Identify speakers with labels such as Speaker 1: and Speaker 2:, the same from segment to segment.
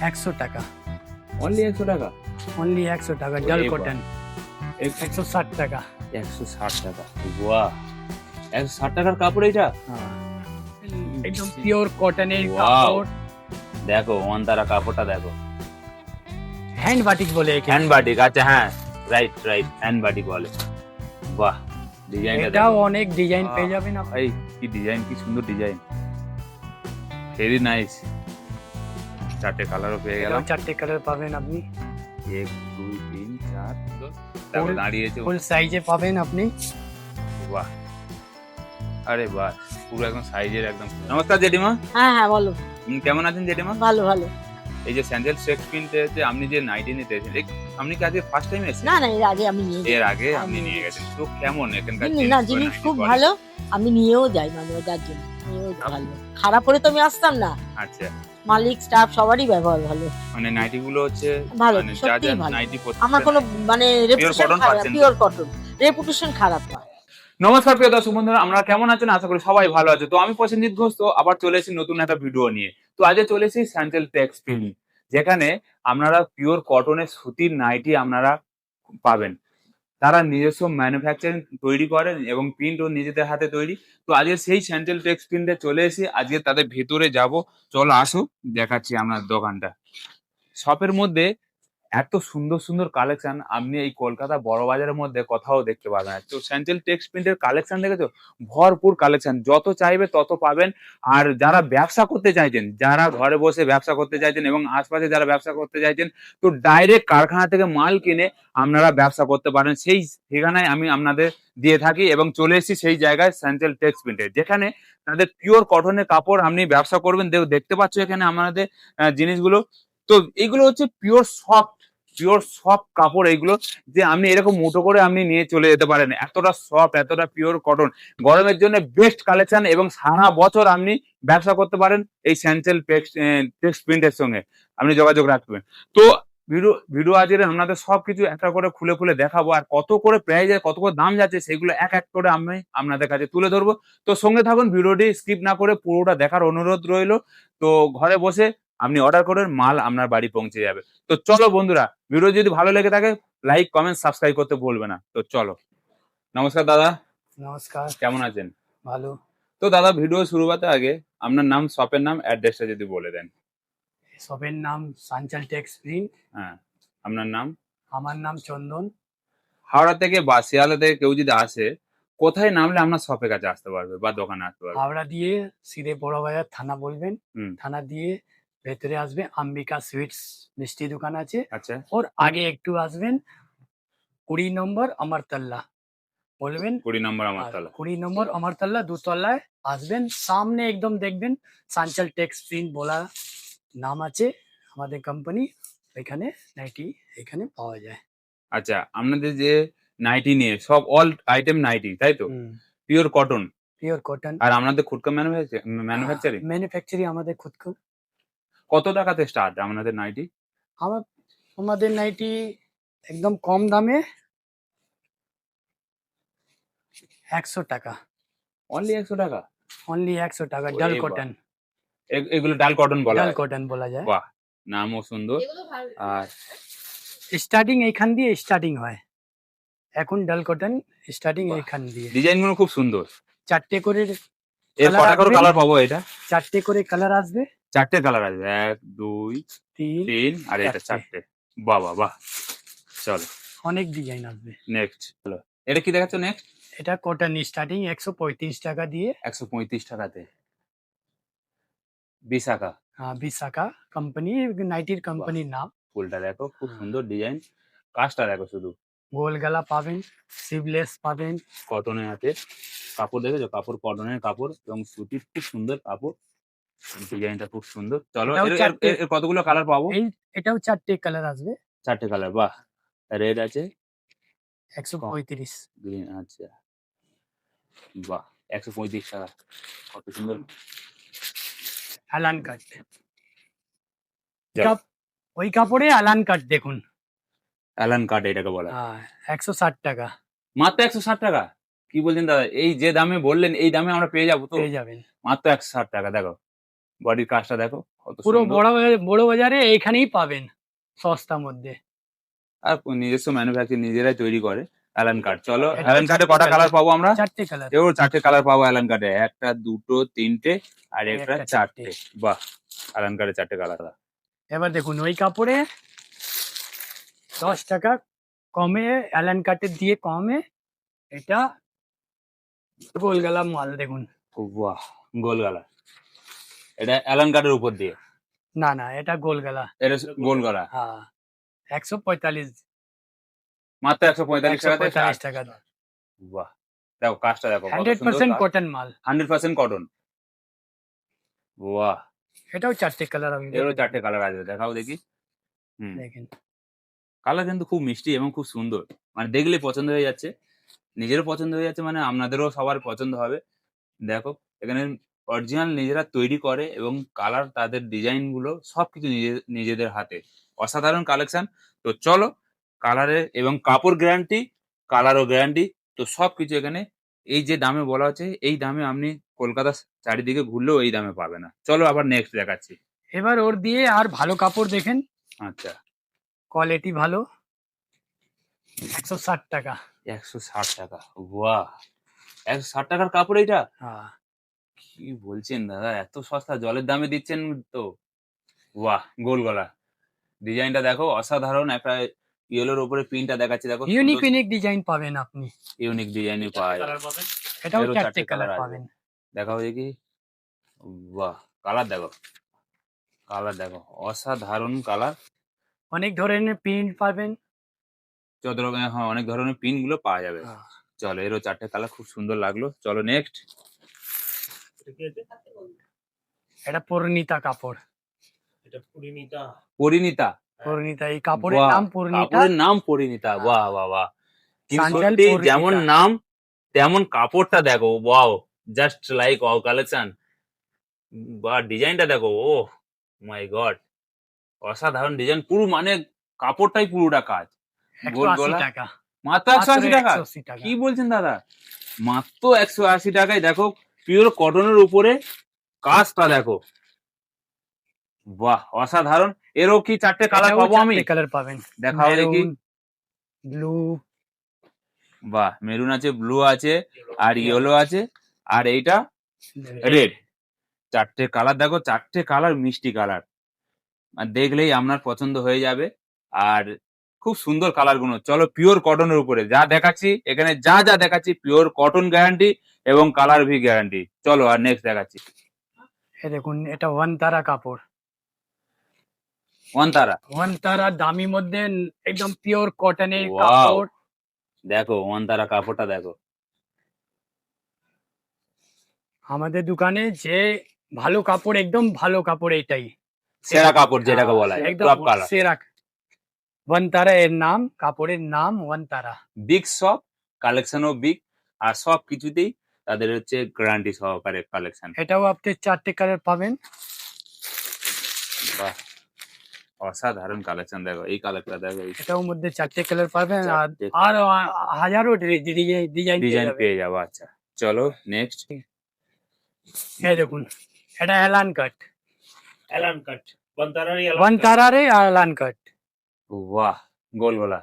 Speaker 1: 100 টাকা,
Speaker 2: অনলি 100 টাকা।
Speaker 1: অনলি 100 টাকা। ডাল
Speaker 2: ওরে
Speaker 1: কটন 160 টাকা।
Speaker 2: 160 টাকা। বাহ, 160 টাকার কাপড় এটা।
Speaker 1: হ্যাঁ, একদম পিওর কটনের
Speaker 2: Wow!
Speaker 1: কাপড়।
Speaker 2: দেখো অন্তারা কাপড়টা দেখো,
Speaker 1: হ্যান্ড বাটিক বলে একে।
Speaker 2: Hand batik. আচ্ছা হ্যাঁ, রাইট রাইট, হ্যান্ড বাটিক বলে। বাহ, ডিজাইনটা
Speaker 1: এটাও
Speaker 2: দেখো
Speaker 1: অনেক ডিজাইন পেয়ে যাবেন আপনি।
Speaker 2: ভাই, কি ডিজাইন, কি সুন্দর ডিজাইন, ভেরি নাইস। 4টে কালারও পেয়ে গেলাম।
Speaker 1: এটাও 4টে কালার পাবেন আপনি।
Speaker 2: 1 2 3 4, দেখো দাঁড়িয়েছে।
Speaker 1: ফুল সাইজে পাবেন আপনি।
Speaker 2: বাহ, আরে বাহ, পুরো একদম সাইজের একদম। নমস্কার জেঠিমা।
Speaker 3: হ্যাঁ হ্যাঁ বলো।
Speaker 2: কেমন আছেন জেঠিমা?
Speaker 3: ভালো ভালো।
Speaker 2: এই যে স্যান্ডেল স্টেক্স কিনতে এসে আপনি যে নাইটি নিতে এসেছেন, আপনি কি আজকে ফার্স্ট টাইম এসেছেন?
Speaker 3: না না এর আগে আমি নিয়ে
Speaker 2: এর আগে আপনি নিয়ে গেছেন, তো কেমন এখানকার
Speaker 3: না জিনিস খুব ভালো। আমি নিয়েও যাই মানে যার জন্য নিয়েও ভালো। খারাপ হলে তো আমি আসতাম না।
Speaker 2: আচ্ছা,
Speaker 3: মালিক স্টাফ সবারই ব্যবহার ভালো।
Speaker 2: মানে নাইটি গুলো হচ্ছে
Speaker 3: ভালো,
Speaker 2: মানে যা
Speaker 3: সত্যিই
Speaker 2: যা
Speaker 3: ভালো।
Speaker 2: নাইটি পরতে
Speaker 3: আমার কোনো মানে রেপুটেশন
Speaker 2: cotton
Speaker 3: খারাপ,
Speaker 2: পাচ্ছেন তো?
Speaker 3: পিওর কটন রেপুটেশন খারাপ না।
Speaker 2: নমস্কার প্রিয় দর্শক বন্ধুরা, আমরা কেমন আছেন? আশা করি সবাই ভালো আছে। তো আমি প্রসেনজিৎ ঘোষ, তো আবার চলে এসেছি নতুন একটা ভিডিও নিয়ে। তো আজকে চলে এসেছি স্যান্ডেল টেক্সটাইল, যেখানে আপনারা পিওর কটনের সুতির নাইটি আপনারা পাবেন। তারা নিজস্ব ম্যানুফ্যাকচারিং তৈরি করেন এবং প্রিন্টও নিজেদের হাতে তৈরি। তো আজকে সেই স্যান্ডেল টেক্সটাইলে চলে এসেছি, আজকে তাদের ভেতরে যাব। চলো আসো, দেখাচ্ছি আপনার দোকানটা। শপের মধ্যে এত সুন্দর সুন্দর কালেকশন আপনি এই কলকাতা বড় বাজারের মধ্যে কোথাও দেখতে পাবেন না। তো স্যান্ডেল টেক্স প্রিন্টের কালেকশন দেখেছো, ভরপুর কালেকশন, যত চাইবে তত পাবেন। আর যারা ব্যবসা করতে চাইছেন, যারা ঘরে বসে ব্যবসা করতে চাইছেন এবং আশপাশে যারা ব্যবসা করতে চাইছেন, তো ডাইরেক্ট কারখানা থেকে মাল কিনে আপনারা ব্যবসা করতে পারেন। সেই ঠিকানায় আমি আপনাদের দিয়ে থাকি এবং চলে এসেছি সেই জায়গায় স্যান্ডেল টেক্স প্রিন্টের, যেখানে তাদের পিওর কটনের কাপড় আপনি ব্যবসা করবেন। দেখতে পাচ্ছ এখানে আমাদের জিনিসগুলো। তো এইগুলো হচ্ছে পিওর সফট কাপড়, এইগুলো যে আপনি এরকম মুঠো করে আপনি নিয়ে চলে যেতে পারেন। এতটা সফট, এতটা পিওর কটন, গরমের জন্য বেস্ট কালেকশন এবং সারা বছর আপনি ব্যবসা করতে পারেন এই স্যান্ডেল টেক্স প্রিন্টের সঙ্গে আপনি যোগাযোগ রাখবেন। তো ভিডিও আজকে আপনাদের সবকিছু একটা করে খুলে খুলে দেখাবো, আর কত করে প্রাইস, কত করে দাম যাচ্ছে সেগুলো এক এক করে আমি আপনাদের কাছে তুলে ধরবো। তো সঙ্গে থাকুন, ভিডিওটি স্কিপ না করে পুরোটা দেখার অনুরোধ রইলো। তো ঘরে বসে আপনি অর্ডার করেন, মাল আপনার বাড়ি পৌঁছে যাবে। তো চলো বন্ধুরা, ভিডিও যদি ভালো লেগে থাকে লাইক কমেন্ট সাবস্ক্রাইব করতে ভুলবে না। তো চলো। নমস্কার দাদা,
Speaker 1: নমস্কার,
Speaker 2: কেমন আছেন?
Speaker 1: ভালো।
Speaker 2: তো দাদা, ভিডিও শুরু করতে আগে আপনার নাম, শপের নাম, অ্যাড্রেসটা যদি বলে দেন।
Speaker 1: শপের নাম সাঞ্চল টেক্স প্রিন্ট।
Speaker 2: হ্যাঁ, আপনার নাম?
Speaker 1: আমার নাম চন্দন।
Speaker 2: হাওড়া থেকে বা শিয়ালদা থেকে কেউ যদি আসে, কোথায় নামলে আপনার শপের কাছে আসতে পারবে বা দোকানে আসতে পারবে?
Speaker 1: হাওড়া দিয়ে সিধে বড় বাজার থানা বলবেন,
Speaker 2: হুম,
Speaker 1: থানা দিয়ে ভেতরে আসবে, আম্বিকা সুইটস মিষ্টি দোকান আছে,
Speaker 2: আচ্ছা।
Speaker 1: ওর আগে একটু আসবেন, 20 নম্বর অমরতল্লা বলবেন।
Speaker 2: 20 নম্বর আমার তলা।
Speaker 1: 20 নম্বর অমরতল্লা, দুতলায় আসবেন, সামনে একদম দেখবেন সাঞ্চল টেক্স প্রিন্ট বলা নাম আছে আমাদের কোম্পানি। এখানে নাইটি এখানে পাওয়া যায়।
Speaker 2: আচ্ছা, আপনাদের যে নাইটি নিয়ে সব অল আইটেম নাইটি, তাই তো? Pure cotton.
Speaker 1: Pure cotton.
Speaker 2: আর আপনাদের খুদকা ম্যানুফ্যাকচারিং?
Speaker 1: ম্যানুফ্যাকচারিং আমাদের খুদ।
Speaker 2: কত টাকাতে স্টার্ট আপনাদের নাইটি?
Speaker 1: আমাদের নাইটি একদম কম দামে 100 টাকা,
Speaker 2: অনলি 100 টাকা।
Speaker 1: অনলি 100 টাকা।
Speaker 2: ওরে
Speaker 1: ডাল
Speaker 2: বাবা।
Speaker 1: কটন,
Speaker 2: এগুলো ডাল কটন বলা
Speaker 1: ডাল
Speaker 2: হয়?
Speaker 1: কটন বলা যায়।
Speaker 2: বাহ, নামও সুন্দর। আর
Speaker 1: স্টার্টিং এইখান দিয়ে স্টার্টিং হয়, এখন ডাল কটন স্টার্টিং
Speaker 2: বাহ,
Speaker 1: এইখান দিয়ে।
Speaker 2: ডিজাইন গুলো খুব সুন্দর।
Speaker 1: 4টে করে
Speaker 2: এর
Speaker 1: কালার
Speaker 2: কটা করে
Speaker 1: আসবে,
Speaker 2: কালার পাবো এটা?
Speaker 1: 4টে করে কালার আসবে।
Speaker 2: 4টে কালার আসবে, 1 2
Speaker 1: 3
Speaker 2: 3 আর এটা 4টে। বাহ বাহ বাহ, চলো
Speaker 1: অনেক ডিজাইন আসবে।
Speaker 2: নেক্সট। চলো, এটা কি দেখাচ্ছ নেক্সট?
Speaker 1: এটা কটন স্টার্টিং 135 টাকা দিয়ে।
Speaker 2: 135 টাকাতে বিশাখা।
Speaker 1: বিশাখা কোম্পানি, নাইটির কোম্পানির নাম।
Speaker 2: ফুলটা দেখো, খুব সুন্দর ডিজাইন। কাজটা দেখো শুধু,
Speaker 1: গোল গলা পাবেন, স্লিভলেস পাবেন।
Speaker 2: কটনের হাতে কাপড় দেখেছো, কাপড় কটনের কাপড় এবং সুতির, খুব সুন্দর কাপড়, ডিজাইনটা খুব সুন্দর। চলো,
Speaker 1: এটাও চারটে-
Speaker 2: এর কতগুলো কালার পাবো?
Speaker 1: এটাও 4টে কালার আসবে।
Speaker 2: 4টে কালার, বাহ। রেড আছে,
Speaker 1: 135।
Speaker 2: গ্রিন, আচ্ছা বাহ, 135 টাকা, কত সুন্দর।
Speaker 1: আলান কাট,
Speaker 2: যাক।
Speaker 1: ওই কাপড়ে আলান কাট দেখুন।
Speaker 2: অ্যালান কাট এটাকে বলা হয়।
Speaker 1: 160 টাকা
Speaker 2: মাত্র 160 টাকা? কি বলছেন দাদা, এই যে দামে বললেন এই দামে আমরা পেয়ে যাবো তো?
Speaker 1: পেয়ে যাবেন।
Speaker 2: মাত্র 160 টাকা, দেখো বডির কাজটা দেখো কত
Speaker 1: পুরো
Speaker 2: সুন্দর।
Speaker 1: বড় বাজারে এইখানেই পাবেন সস্তার মধ্যে।
Speaker 2: আর নিজস্ব ম্যানুফ্যাকচার নিজেরাই তৈরি করে অ্যালান কাট। চলো
Speaker 1: এটা
Speaker 2: অ্যালান কাটে কটা কালার পাবো আমরা?
Speaker 1: 4টে কালার।
Speaker 2: এও 4টে কালার পাবো অ্যালান কাটে, একটা দুটো তিনটে আর একটা
Speaker 1: একটা
Speaker 2: 4টে। বাহ, অ্যালান কাটে 4টে কালার।
Speaker 1: এবার দেখুন ওই কাপড়ে 10 টাকা কমে অ্যালান কাটের দিয়ে কমে এটা গোল গলা মাল দেখুন।
Speaker 2: বাহ, গোল গলা, এটা অ্যালান কাটের উপর দিয়ে?
Speaker 1: না না, এটা গোল গলা।
Speaker 2: এটা গোল গলা।
Speaker 1: হ্যাঁ, 145,
Speaker 2: মাত্র 145 টাকাতে
Speaker 1: 145 টাকা।
Speaker 2: বাহ, দেখো কাজটা দেখো কত
Speaker 1: 100%
Speaker 2: সুন্দর।
Speaker 1: কটন মাল।
Speaker 2: 100% কটন। বাহ,
Speaker 1: এটাও 4টে কালার হবে।
Speaker 2: এরও 4টে কালার আছে, দেখাও দেখি।
Speaker 1: দেখেন
Speaker 2: কালার কিন্তু খুব মিষ্টি এবং খুব সুন্দর, মানে দেখলে পছন্দ হয়ে যাচ্ছে, নিজেরও পছন্দ হয়ে যাচ্ছে, মানে আপনাদেরও সবার পছন্দ হবে। দেখো এখানে অরিজিনাল নিজেরা তৈরি করে এবং কালার তাদের ডিজাইন গুলো সবকিছু নিজেদের হাতে, অসাধারণ কালেকশন। তো চলো, কালারে এবং কাপড় গ্যারান্টি, কালারও গ্যারান্টি, তো সবকিছু এখানে এই যে দামে বলা হচ্ছে এই দামে আপনি কলকাতা চারিদিকে ঘুরলেও এই দামে পাবে না। চলো আবার নেক্সট দেখাচ্ছি।
Speaker 1: এবার ওর দিয়ে আর ভালো কাপড় দেখেন,
Speaker 2: আচ্ছা,
Speaker 1: কোয়ালিটি ভালো, 160 টাকা।
Speaker 2: 160 টাকা। বাহ, 160 টাকার কাপড় এইটা?
Speaker 1: হ্যাঁ,
Speaker 2: কি বলছেন দাদা, এত সস্তা, জলের দামে দিচ্ছেন তো। বাহ, গোল গলা, ডিজাইনটা দেখো অসাধারণ, একটা ইয়েলোর উপরে প্রিন্টটা দেখাচ্ছে দেখো,
Speaker 1: ইউনিক ইউনিক ডিজাইন পাবেন আপনি।
Speaker 2: ইউনিক ডিজাইনই পাওয়া যায়।
Speaker 1: এটাও
Speaker 2: এরও
Speaker 1: 4টে
Speaker 2: 4টে
Speaker 1: কালার
Speaker 2: কালার আছে,
Speaker 1: পাবেন।
Speaker 2: দেখাও দেখি। বাহ, কালার দেখো, কালার দেখো, অসাধারণ কালার।
Speaker 1: অনেক ধরনের প্রিন্ট পাবেন।
Speaker 2: যত রকমের, হ্যাঁ, অনেক ধরনের পিন গুলো পাওয়া যাবে। চলো, এরও 4টে কালার খুব সুন্দর লাগলো। চলো নেক্সট।
Speaker 1: এটা পরিণীতা কাপড়।
Speaker 2: পরিণীতা?
Speaker 1: পরিণীতা, এই কাপড়ের
Speaker 2: বাহ,
Speaker 1: নাম পরিণীতা।
Speaker 2: কাপড়ের নাম পরিণীতা। বাহ বাহ বাহ, কিন্তু
Speaker 1: সাঞ্চাল
Speaker 2: সত্যি
Speaker 1: পরিণীতা।
Speaker 2: যেমন নাম তেমন কাপড়টা দেখো, wow, just like wow collection. বা ডিজাইনটা দেখো, ও মাই গড, অসাধারণ ডিজাইন, পুরো মানে কাপড়টাই পুরোটা কাজ। গোল
Speaker 1: 180
Speaker 2: গলা,
Speaker 1: টাকা।
Speaker 2: মাত্র 180 টাকা?
Speaker 1: 180 টাকা।
Speaker 2: কি বলছেন দাদা, মাত্র 180 টাকায় দেখো পিওর কটনের উপরে কাজটা দেখো। বাহ, অসাধারণ। এরও কি 4টে কালার পাবো আমি?
Speaker 1: কালার পাবেন।
Speaker 2: দেখাও দেখি।
Speaker 1: ব্লু।
Speaker 2: বাহ, মেরুন আছে, ব্লু আছে, আর ইয়েলো আছে, আর এইটা রেড। 4টে কালার দেখো, 4টে কালার মিষ্টি কালার, আর দেখলেই আপনার পছন্দ হয়ে যাবে। আর খুব সুন্দর কালার গুলো। চলো, পিওর কটনের উপরে যা দেখাচ্ছি, এখানে যা যা দেখাচ্ছি পিওর কটন গ্যারান্টি এবং কালার ভি গ্যারান্টি। চলো আর নেক্সট দেখাচ্ছি।
Speaker 1: এই দেখুন, এটা ওয়ানতারা কাপড়।
Speaker 2: ওয়ানতারা?
Speaker 1: ওয়ানতারা দামি মধ্যে একদম পিওর কটনের
Speaker 2: Wow!
Speaker 1: কাপড়।
Speaker 2: দেখো ওয়ানতারা কাপড়টা দেখো।
Speaker 1: আমাদের দোকানে যে ভালো কাপড়, একদম ভালো কাপড় এটাই।
Speaker 2: সেরা কাপড় যেটাকে বলা হয়,
Speaker 1: একদম
Speaker 2: টপ কালার।
Speaker 1: সেরা। ওয়ানতারা এর নাম, কাপড়ের নাম ওয়ানতারা।
Speaker 2: বিগ শপ, কালেকশনও বিগ, আর সব কিছুতেই তাদের হচ্ছে গ্যারান্টি সহকারে কালেকশন।
Speaker 1: এটাও আপনি 4টে কালার পাবেন।
Speaker 2: বাহ, অসাধারণ কালেকশন দেখো, এই কালারটা দেখো,
Speaker 1: এটাও মধ্যে 4টে কালার পাবেন, আর
Speaker 2: 4টে
Speaker 1: আর হাজারো ডিজাইন
Speaker 2: ডিজাইন পেয়ে যাবো। আচ্ছা চলো নেক্সট।
Speaker 1: এই দেখুন, এটা অ্যালান কাট।
Speaker 4: অ্যালান কাট,
Speaker 1: ওয়ানতারারে অ্যালান কাট।
Speaker 2: বাহ, গোল গলা,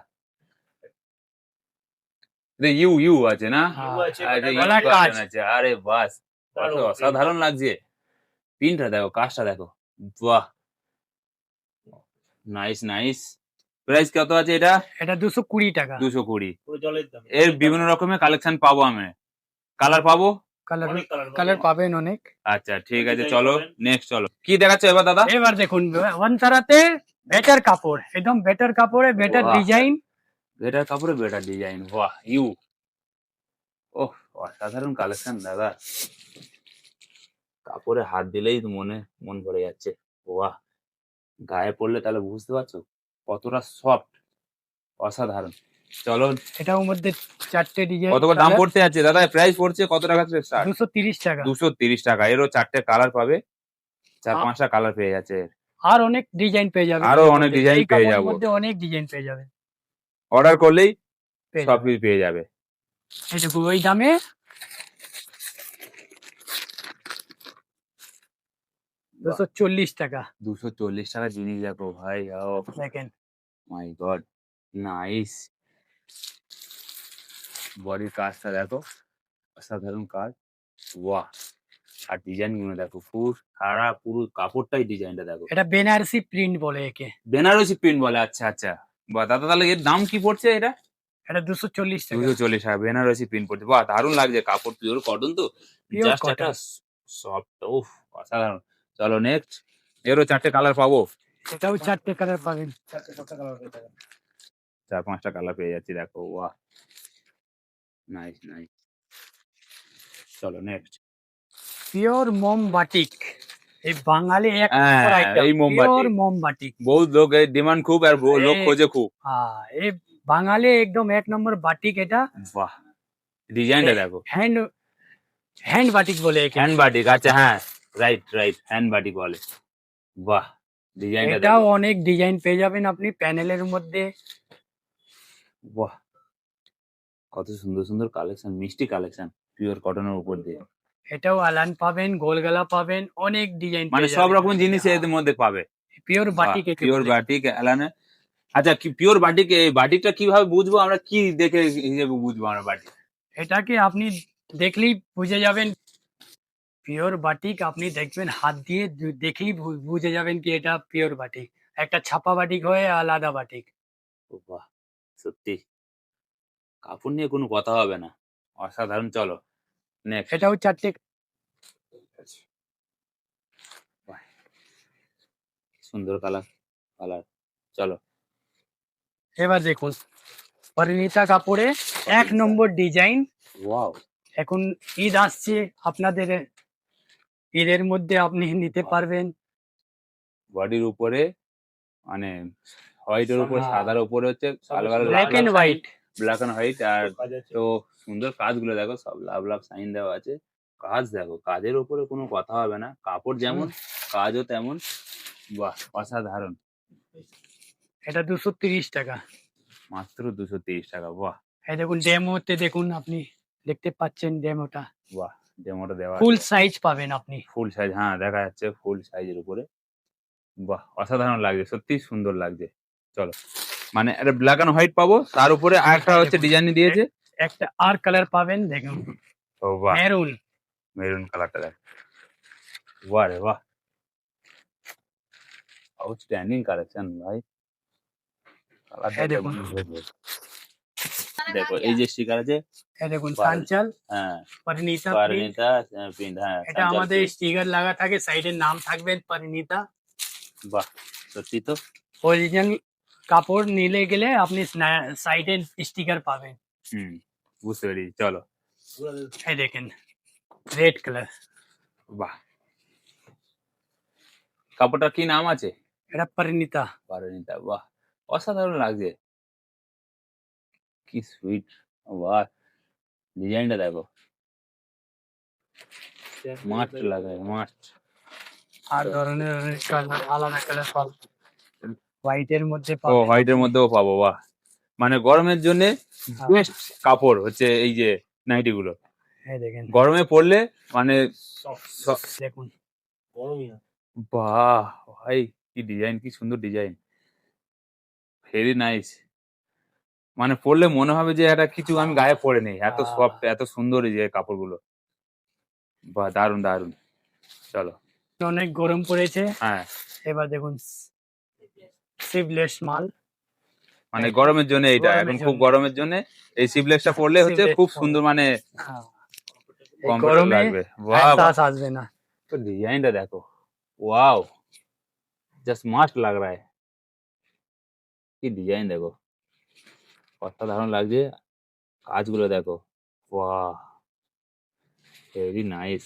Speaker 2: ইউ ইউ আছে না?
Speaker 1: হ্যাঁ,
Speaker 2: আরে ইউ
Speaker 1: গলার কাজ।
Speaker 2: বাটন আছে, আরে বাস, কত অসাধারণ লাগছে। পিনটা দেখো, কাজটা দেখো, বাহ, নাইস নাইস। প্রাইস কত আছে এটা?
Speaker 1: এটা 220 টাকা।
Speaker 2: 220।
Speaker 4: পুরো জলের দাম।
Speaker 2: এর বিভিন্ন রকমের কালেকশন পাবো আমি, কালার পাবো।
Speaker 1: কালার
Speaker 4: অনেক কালার
Speaker 1: কালার পাবেন অনেক।
Speaker 2: আচ্ছা ঠিক আছে,
Speaker 4: Design
Speaker 2: চলো
Speaker 4: পাবেন।
Speaker 2: নেক্সট। চলো, কি দেখাচ্ছ এবার দাদা?
Speaker 1: এবার দেখুন, ওয়ানতারাতে বেটার কাপড়, একদম বেটার কাপড়ে বেটার
Speaker 2: বাহ।
Speaker 1: ডিজাইন।
Speaker 2: বেটার কাপড়ে বেটার ডিজাইন, বাহ, ইউ, ওহ, অসাধারণ কালেকশন দাদা। কাপড়ে হাত দিলেই তো মন ভরে যাচ্ছে। বাহ, গায়ে পড়লে তাহলে বুঝতে পারছো কতটা সফট, অসাধারণ। চলো,
Speaker 1: এটার মধ্যে 4টে ডিজাইন।
Speaker 2: কত করে দাম পড়তে যাচ্ছে দাদা? প্রাইস পড়ছে কত টাকা থেকে স্টার্ট?
Speaker 1: 230 টাকা।
Speaker 2: 230 টাকা। এরও 4টে কালার পাবে, 4-5টা কালার পেয়ে যাচ্ছে।
Speaker 1: আর অনেক ডিজাইন পেয়ে যাবেন।
Speaker 2: আরো অনেক ডিজাইন
Speaker 1: এই
Speaker 2: পেয়ে
Speaker 1: কাপড়ের
Speaker 2: যাবো,
Speaker 1: মধ্যে অনেক ডিজাইন পেয়ে যাবেন।
Speaker 2: অর্ডার করলেই
Speaker 1: পেয়ে যাবেন।
Speaker 2: সবকিছু পেয়ে যাবে।
Speaker 1: এই দেখুন, ওই দামে 240 টাকা
Speaker 2: 240 টাকা জিনিস দেখো ভাই, ও
Speaker 1: দেখেন।
Speaker 2: মাই গড, নাইস। বডির কাজটা দেখো, অসাধারণ কাজ, বাহ। আর ডিজাইন গুলো দেখো, পুরো কাপড়টাই ডিজাইনটা দেখো,
Speaker 1: এটা বেনারসি প্রিন্ট বলে একে।
Speaker 2: বেনারসি প্রিন্ট বলে, আচ্ছা আচ্ছা। বাহ দাদা, তাহলে এর দাম কি পড়ছে এটা?
Speaker 1: এটা 240 টাকা
Speaker 2: 240 টাকা বেনারসি প্রিন্ট পড়ছে। বাহ, দারুণ লাগছে, কাপড় পিওর কটন তো,
Speaker 1: Pure
Speaker 2: জাস্ট
Speaker 1: cotton।
Speaker 2: একটা সফট, উফ অসাধারণ। চলো নেক্সট, এরও 4টে কালার পাবো,
Speaker 1: এটাও 4টে কালার পাবেন।
Speaker 2: 4-5টা কালার পেয়ে যাচ্ছি দেখো, বাহ নাইস নাইস। চলো নেক্সট।
Speaker 1: পিওর মোম বাটিক, এই বাঙালি এক
Speaker 2: হ্যাঁ,
Speaker 1: আইটেম,
Speaker 2: এই মোমবাতি।
Speaker 1: পিওর মোম বাটিক।
Speaker 2: বহুত লোক এর ডিমান্ড খুব, আর লোক
Speaker 1: এই-
Speaker 2: খোঁজে খুব।
Speaker 1: হ্যাঁ, এই বাঙালি একদম 1 নম্বর বাটিক। এটা
Speaker 2: বাহ, ডিজাইনটা দেখো,
Speaker 1: হ্যান্ড বাটিক বলে একে।
Speaker 2: হ্যান্ড বাটিক, আচ্ছা হ্যাঁ, রাইট রাইট, হ্যান্ড বাটিক বলে। বাহ, ডিজাইনটা
Speaker 1: এটাও
Speaker 2: দেখো,
Speaker 1: অনেক ডিজাইন পেয়ে যাবেন আপনি প্যানেলের মধ্যে।
Speaker 2: বাহ কত সুন্দর সুন্দর কালেকশন, মিষ্টি কালেকশন, পিওর কটনের উপর দিয়ে।
Speaker 1: এটাও আলান পাবেন, গোলগলা পাবেন, অনেক ডিজাইন
Speaker 2: মানে সব রকম জিনিস এর মধ্যে পাবে।
Speaker 1: পিওর বাটিক একে
Speaker 2: পিওর
Speaker 1: বলে।
Speaker 2: Batik Elaine. আচ্ছা, কি পিওর বাটিক, এই বাটিকটা কিভাবে বুঝবো আমরা, কি দেখে হিসেবে বুঝবো আমরা বাটিক?
Speaker 1: এটাকে আপনি দেখলেই বুঝে যাবেন পিওর বাটিক। আপনি দেখবেন হাত দিয়ে দেখলেই বুঝে যাবেন কি এটা পিওর বাটিক। একটা ছাপা বাটিক হয়, আলাদা বাটিক।
Speaker 2: ও বাহ, সত্যি কাপড় নিয়ে কোনো কথা হবে না, অসাধারণ। চলো নেক্সট।
Speaker 1: এটাও 4টে
Speaker 2: সুন্দর কালার। চলো
Speaker 1: এবার দেখুন পরিণীতা কাপড়ে 1 নম্বর ডিজাইন।
Speaker 2: ওয়াও,
Speaker 1: এখন ঈদ আসছে আপনাদের, ঈদের মধ্যে আপনি নিতে পারবেন।
Speaker 2: বডির উপরে মানে হোয়াইটের উপর,
Speaker 1: হ্যাঁ।
Speaker 2: সাদার উপরে হচ্ছে কালো কালো
Speaker 1: black and white.
Speaker 2: Black and white. আর তো সুন্দর কাজগুলো দেখো, সব লাভ লাভ সাইন দেওয়া আছে। কাজ দেখো, কাজের উপরে কোনো কথা হবে না, কাপড় যেমন কাজও তেমন। বাহ, অসাধারণ।
Speaker 1: এটা 230 টাকা।
Speaker 2: মাত্র 230 টাকা, বাহ
Speaker 1: এই দেখুন ডেমোতে দেখুন, আপনি দেখতে পাচ্ছেন ডেমোটা।
Speaker 2: বাহ, ডেমোটা দেওয়া
Speaker 1: ফুল সাইজ পাবেন আপনি।
Speaker 2: ফুল সাইজ, হ্যাঁ দেখা যাচ্ছে ফুল সাইজের উপরে। বাহ, অসাধারণ লাগছে, সত্যি সুন্দর লাগছে। চলো, মানে একটা ব্ল্যাক এন্ড হোয়াইট পাবো, তার উপরে আরেকটা হচ্ছে ডিজাইন দিয়েছে।
Speaker 1: একটা আর কালার পাবেন, দেখুন
Speaker 2: ও বাহ,
Speaker 1: মেরুন।
Speaker 2: মেরুন কালারটা দেখ, বাহ রে বাহ, আউটস্ট্যান্ডিং কালেকশন ভাই।
Speaker 1: এই দেখুন।
Speaker 2: দেখো এই যে স্টিকার আছে,
Speaker 1: এই দেখুন সাঞ্চাল
Speaker 2: হ্যাঁ
Speaker 1: পরিণীতা print।
Speaker 2: পারমিতা প্রিন্ট, হ্যাঁ
Speaker 1: এটা আমাদের স্টিকার লাগা থাকে, সাইডে নাম থাকবে পরিণীতা।
Speaker 2: বাহ, সত্যি তো।
Speaker 1: অরিজিনাল কাপড় নিলে গেলে আপনি সাইডে স্টিকার পাবেন।
Speaker 2: বুঝতে পেরেছি। চলো,
Speaker 1: এই দেখেন রেড কালার।
Speaker 2: বাহ, কাপড়টার কি নাম আছে?
Speaker 1: এটা পরিণীতা।
Speaker 2: পারমিতা, বাহ অসাধারণ লাগছে, কি সুইট। বাহ, ডিজাইনটা দেখো, মাস্ট লাগে, মাস্ট।
Speaker 1: আর ধরনের কালার, আলাদা কালার পাবেন। হোয়াইটের মধ্যে
Speaker 2: ও
Speaker 1: পাবেন।
Speaker 2: হোয়াইটের মধ্যেও পাবো, বাহ। মানে গরমের জন্য বেস্ট কাপড় হচ্ছে এই যে নাইটি গুলো,
Speaker 1: এই দেখেন
Speaker 2: গরমে পরলে মানে
Speaker 1: দেখুন।
Speaker 2: বাহ ভাই, কি ডিজাইন, কি সুন্দর ডিজাইন, ভেরি নাইস। মানে পরলে মনে হবে যে এটা কিছু আমি গায়ে পরে নেই, এত সফট, এত সুন্দর এই যে কাপড়গুলো। বাহ, দারুন দারুন। চলো,
Speaker 1: অনেক গরম পড়েছে,
Speaker 2: হ্যাঁ
Speaker 1: এবার দেখুন স্লিভলেস মাল।
Speaker 2: মানে গরমের জন্য এইটা,
Speaker 1: গরমের
Speaker 2: এখন খুব
Speaker 1: জন্য।
Speaker 2: গরমের জন্য এই সিভলেসটা পরলে হচ্ছে
Speaker 1: Sleeveless
Speaker 2: খুব
Speaker 1: পরলে।
Speaker 2: সুন্দর, মানে
Speaker 1: হ্যাঁ, এই
Speaker 2: কমফোর্টেবল
Speaker 1: গরমে
Speaker 2: লাগবে। বাহ,
Speaker 1: এহসাস আসবে না।
Speaker 2: तो डिजाइनটা দেখো, ওয়াও, জাস্ট মাস্ট লাগ रहा है। কি ডিজাইন দেখো, অসাধারণ লাগছে, কাজগুলো দেখো, বাহ ভেরি নাইস,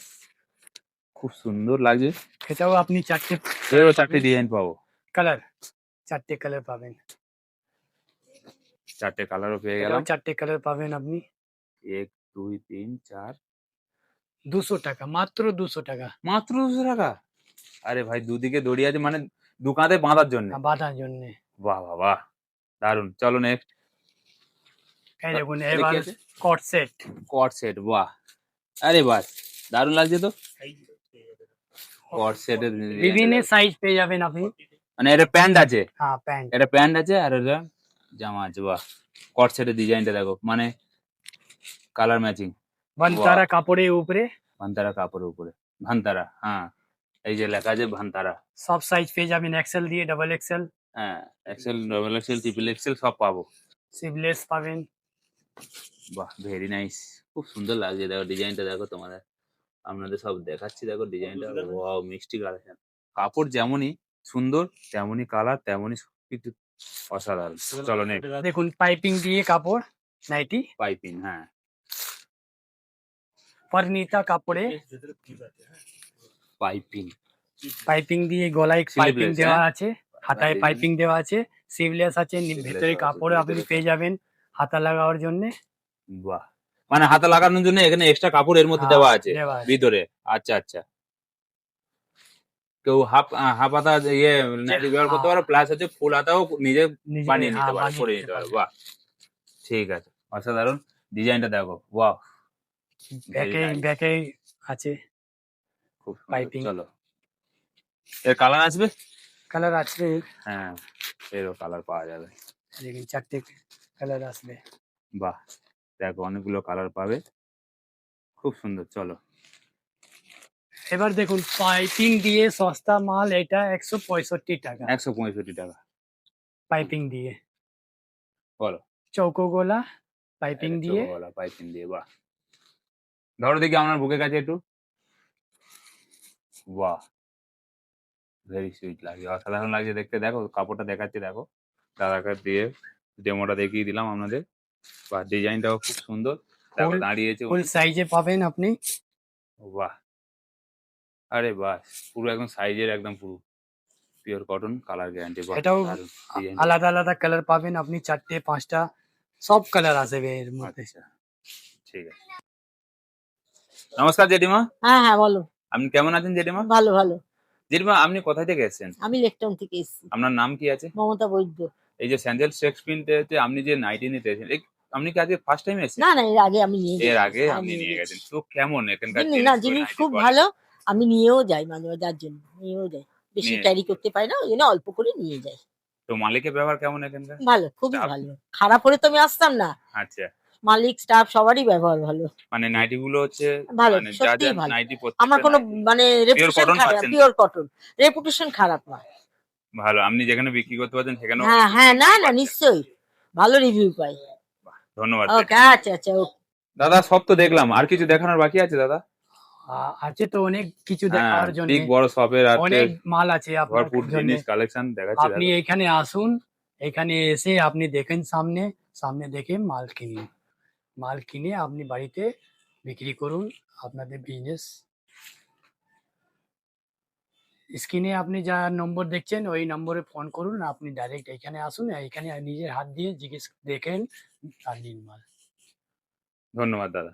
Speaker 2: খুব সুন্দর লাগছে।
Speaker 1: এটাও আপনি 4টে
Speaker 2: এরও 4টে ডিজাইন পাবো,
Speaker 1: কালার, 4টে কালার পাবেন।
Speaker 2: 4টে কালারও পেয়ে
Speaker 1: এটাও
Speaker 2: গেলাম।
Speaker 1: 4টে কালার পাবেন আপনি।
Speaker 2: 1 2 3 4,
Speaker 1: 200 টাকা, মাত্র 200 টাকা।
Speaker 2: মাত্র 200 টাকা। আরে ভাই, দুদিকে দড়ি আছে, মানে দু কাঁধে বাঁধার জন্য।
Speaker 1: বাঁধার জন্য।
Speaker 2: বাহ বাহ বাহ, দারুন। চলো নেক্সট।
Speaker 1: এই দেখুন
Speaker 2: এটা
Speaker 1: এবার
Speaker 2: কি আছে?
Speaker 1: কট সেট।
Speaker 2: কট সেট, বাহ, আরে বাহ দারুন লাগছে তো। কট সেটের
Speaker 1: বিভিন্ন সাইজ পেয়ে যাবেন আপনি।
Speaker 2: মানে এটা প্যান্ট আছে,
Speaker 1: হ্যাঁ প্যান্ট।
Speaker 2: এটা প্যান্ট আছে আর এটা জামা আছে। বাহ, কট সেটের ডিজাইনটা দেখো, মানে কালার ম্যাচিং।
Speaker 1: ভান্তারা কাপড়ের উপরে
Speaker 2: ভান্তারা কাপড়ের উপরে, ভান্তারা, হ্যাঁ এই যে লেখা আছে ভান্তারা।
Speaker 1: সব সাইজ পেয়ে যাবেন, এক্সেল দিয়ে ডাবল এক্সেল,
Speaker 2: হ্যাঁ XL, double XL, triple XL সব পাবো।
Speaker 1: সিভলেস পাবেন।
Speaker 2: বাহ ভেরি নাইস, খুব সুন্দর লাগছে। দেখো ডিজাইনটা দেখো, তোমাদের আপনাদের সব দেখাচ্ছি, দেখো ডিজাইনটা। ওয়াও, মিষ্টি কালেকশন। কাপড় যেমনই সুন্দর তেমনই কালার, তেমনই সবকিছু অসাধারণ। চলো নেক্সট।
Speaker 1: দেখুন পাইপিং দিয়ে কাপড় নাইটি,
Speaker 2: পাইপিং, হ্যাঁ
Speaker 1: পরিণীতা কাপড়ে
Speaker 2: পাইপিং,
Speaker 1: পাইপিং দিয়ে গলায় পাইপিং
Speaker 2: Sleeveless,
Speaker 1: দেওয়া
Speaker 2: হ্যাঁ?
Speaker 1: আছে, হাতায় পাইপিং দেওয়া আছে, সিভলেস আছে, ভেতরে কাপড় আপনি পেয়ে যাবেন হাতা লাগানোর জন্য।
Speaker 2: বাহ, মানে হাতে লাগানোর জন্য এখানে এক্সট্রা কাপড় এর মধ্যে দেওয়া আছে
Speaker 1: দেওয়া আছে।
Speaker 2: ভিতরে। আচ্ছা আচ্ছা, কেউ হাফ হাফ হাতা ইয়ে নাইটি ব্যবহার করতে পারো, প্লাস হচ্ছে ফুল হাতাও নিজে
Speaker 1: নিজে
Speaker 2: বানিয়ে নিতে পারো,
Speaker 1: বানিয়ে
Speaker 2: করে
Speaker 1: নিতে
Speaker 2: নিতে পারো।
Speaker 1: পারবেন।
Speaker 2: বাহ ঠিক আছে, অসাধারণ। ডিজাইনটা দেখো, বাহ
Speaker 1: ব্যাকে
Speaker 2: nice.
Speaker 1: ব্যাকে আছে
Speaker 2: খুব সুন্দর।
Speaker 1: পাইপিং।
Speaker 2: চলো, এর কালার আসবে?
Speaker 1: কালার আছে,
Speaker 2: হ্যাঁ এরও কালার পাওয়া যাবে।
Speaker 1: দেখুন 4টে কালার আসবে।
Speaker 2: বাহ, দেখো অনেকগুলো কালার পাবে, খুব সুন্দর। চলো
Speaker 1: এবার দেখুন পাইপিং দিয়ে সস্তা মাল, এটা 165 টাকা
Speaker 2: 165 টাকা।
Speaker 1: পাইপিং দিয়ে,
Speaker 2: বলো,
Speaker 1: চৌকো গোলা পাইপিং দিয়ে।
Speaker 2: পাইপিং দিয়ে, বাহ। ধরো দেখি আপনার বুকের কাছে একটু। বাহ ভেরি সুইট লাগছে, অসাধারণ লাগছে দেখতে। দেখো কাপড়টা দেখাচ্ছি, দেখো দাদাকে দিয়ে ডেমোটা দেখিয়ে দিলাম আপনাদের। বাহ, ডিজাইনটাও খুব সুন্দর। দেখো
Speaker 1: ফুল-
Speaker 2: দাঁড়িয়েছে
Speaker 1: ফুল
Speaker 2: উনি।
Speaker 1: সাইজে পাবেন আপনি।
Speaker 2: বাহ, আরে বাহ, পুরো একদম সাইজের, একদম পুরো পিওর কটন, কালার গ্যারান্টি। বাহ
Speaker 1: এটাও
Speaker 2: দারুণ ডিজাইন।
Speaker 1: আলাদা আলাদা কালার পাবেন আপনি, 4টে 5টা সব কালার আসবে এর মধ্যে।
Speaker 2: আচ্ছা ঠিক আছে। নমস্কার জেঠিমা,
Speaker 3: হ্যাঁ হ্যাঁ বলো।
Speaker 2: আপনি কেমন আছেন জেঠিমা?
Speaker 3: ভালো ভালো।
Speaker 2: জেঠিমা আপনি কোথা থেকে এসেছেন?
Speaker 3: আমি লেকটাউন থেকে এসেছি।
Speaker 2: আপনার নাম কি আছে?
Speaker 3: মমতা বৈদ্য।
Speaker 2: এই যে স্যান্ডেল টেক্স প্রিন্টে আপনি যে নাইটি নিতে এসেছেন, আপনি কি আজকে ফার্স্ট টাইম এসেছেন?
Speaker 3: না না, এর আগে আমি নিয়ে
Speaker 2: এর
Speaker 3: গেছি।
Speaker 2: আগে
Speaker 3: হ্যাঁ,
Speaker 2: আপনি নিয়ে
Speaker 3: গেছি।
Speaker 2: গেছেন, তো কেমন এখানকার
Speaker 3: না
Speaker 2: জিনিসগুলো,
Speaker 3: জিনিস
Speaker 2: নাইটি
Speaker 3: খুব
Speaker 2: কোয়ালিটি?
Speaker 3: ভালো। আমি নিয়েও যাই মাঝে মাঝে, যার জন্য নিয়েও যাই। বেশি
Speaker 2: নিয়ে-
Speaker 3: ক্যারি করতে পারি না, ওই জন্য অল্প করে নিয়ে যাই।
Speaker 2: তো মালিকের ব্যবহার কেমন এখানকার?
Speaker 3: ভালো, খুবই
Speaker 2: Staff?
Speaker 3: ভালো। খারাপ হলে তো আমি আসতাম না।
Speaker 2: আচ্ছা,
Speaker 3: মালিক স্টাফ সবারই ব্যবহার ভালো।
Speaker 2: মানে নাইটি গুলো হচ্ছে
Speaker 3: ভালো,
Speaker 2: মানে যা যা
Speaker 3: সত্যিই ভালো।
Speaker 2: নাইটি
Speaker 3: আমার কোনো মানে রেপুটেশন
Speaker 2: cotton
Speaker 3: খারাপ,
Speaker 2: পাচ্ছেন?
Speaker 3: পিওর কটন, রেপুটেশন খারাপ না।
Speaker 2: ভালো, আপনি যেখানে বিক্রি করতে পারছেন সেখানেও
Speaker 3: হ্যাঁ হ্যাঁ, না না
Speaker 2: পাচ্ছেন।
Speaker 3: নিশ্চয়ই ভালো রিভিউ পাই।
Speaker 2: ধন্যবাদ।
Speaker 3: ওকে, আচ্ছা আচ্ছা, ওকে।
Speaker 2: দাদা সব তো দেখলাম, আর কিছু দেখানোর বাকি আছে দাদা?
Speaker 1: আছে তো অনেক কিছু
Speaker 2: হ্যাঁ,
Speaker 1: দেখার জন্য,
Speaker 2: বিগ বড় শপের আছে,
Speaker 1: অনেক মাল আছে আপনার
Speaker 2: ভরপুর
Speaker 1: জন্য।
Speaker 2: জিনিস কালেকশন দেখাচ্ছি।
Speaker 1: আপনি এখানে আসুন, এখানে এসে আপনি দেখেন, সামনে সামনে দেখে মাল কিনুন, মাল কিনে আপনি বাড়িতে বিক্রি করুন আপনাদের বিজনেস। স্ক্রিনে আপনি যা নম্বর দেখছেন ওই নম্বরে ফোন করুন, আপনি ডাইরেক্ট এখানে আসুন, এখানে নিজের হাত দিয়ে জিজ্ঞেস দেখেন আর নিন মাল।
Speaker 2: ধন্যবাদ দাদা।